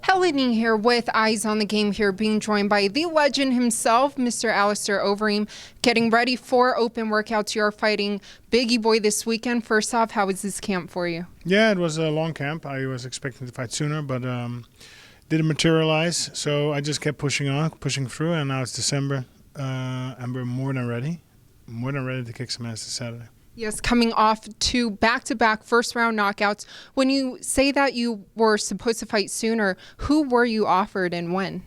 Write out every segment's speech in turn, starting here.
Helen Yee here with Eyes on the Game here, being joined by the legend himself, Mr. Alistair Overeem, getting ready for open workouts. You're fighting Biggie Boy this weekend. First off, how was this camp for you? Yeah, it was a long camp. I was expecting to fight sooner, but didn't materialize. So I just kept pushing on, pushing through, and now it's December, and we're more than ready to kick some ass this Saturday. Yes, coming off two back-to-back first-round knockouts. When you say that you were supposed to fight sooner, who were you offered and when?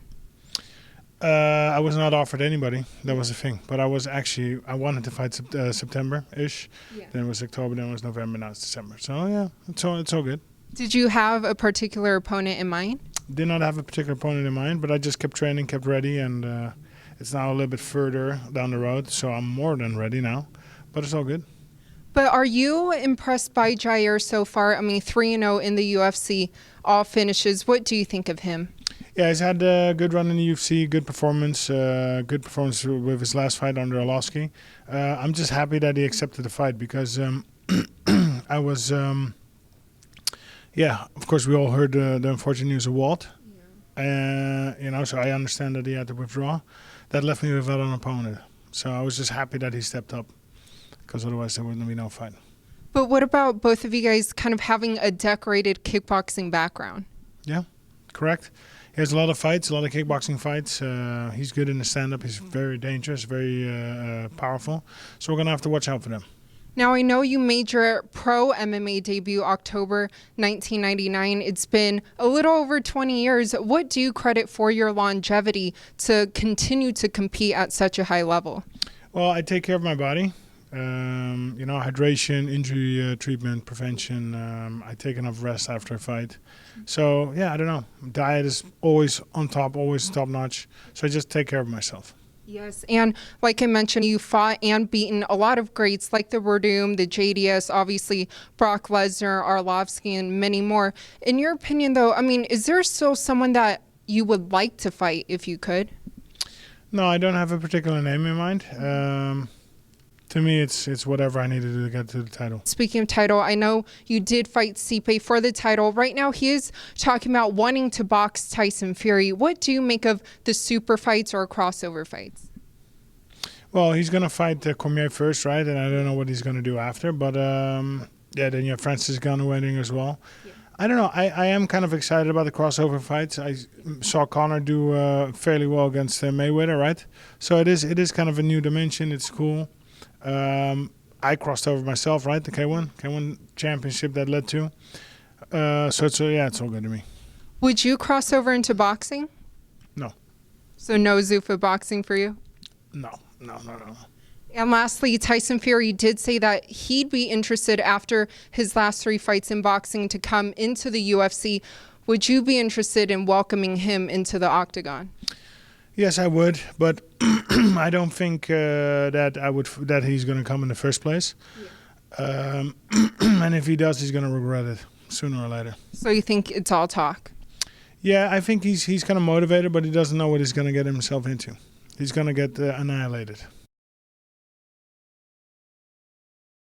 I was not offered anybody. That was the thing. But I wanted to fight September-ish. Yeah. Then it was October, then it was November, now it's December. So yeah, it's all good. Did you have a particular opponent in mind? Did not have a particular opponent in mind, but I just kept training, kept ready, and it's now a little bit further down the road, so I'm more than ready now. But it's all good. But are you impressed by Jair so far? I mean, 3-0 in the UFC, all finishes. What do you think of him? Yeah, he's had a good run in the UFC, good performance with his last fight under Arlovski. I'm just happy that he accepted the fight because I was, of course we all heard the unfortunate news of Walt. Yeah. So I understand that he had to withdraw. That left me without an opponent. So I was just happy that he stepped up, because otherwise there wouldn't be no fight. But what about both of you guys kind of having a decorated kickboxing background? Yeah, correct. He has a lot of fights, a lot of kickboxing fights. He's good in the stand-up. He's very dangerous, very powerful. So we're going to have to watch out for them. Now, I know you made your pro MMA debut October 1999. It's been a little over 20 years. What do you credit for your longevity to continue to compete at such a high level? Well, I take care of my body. Hydration, injury treatment, prevention. I take enough rest after a fight. So, yeah, I don't know. Diet is always on top, always top notch. So I just take care of myself. Yes, and like I mentioned, you fought and beaten a lot of greats like the Werdum, the JDS, obviously Brock Lesnar, Arlovski, and many more. In your opinion, though, I mean, is there still someone that you would like to fight if you could? No, I don't have a particular name in mind. To me, it's whatever I need to do to get to the title. Speaking of title, I know you did fight Stipe for the title. Right now, he is talking about wanting to box Tyson Fury. What do you make of the super fights or crossover fights? Well, he's going to fight Cormier first, right? And I don't know what he's going to do after. But, then you have Francis Ngannou waiting as well. Yeah. I don't know. I am kind of excited about the crossover fights. I saw Conor do fairly well against Mayweather, right? So it is kind of a new dimension. It's cool. I crossed over myself, right? The K1 championship that led to. So it's all good to me. Would you cross over into boxing? No. So no Zuffa boxing for you? No. And lastly, Tyson Fury did say that he'd be interested after his last 3 fights in boxing to come into the UFC. Would you be interested in welcoming him into the octagon? Yes, I would, but I don't think that he's going to come in the first place. Yeah. And if he does, he's going to regret it sooner or later. So you think it's all talk? Yeah, I think he's kind of motivated, but he doesn't know what he's going to get himself into. He's going to get annihilated.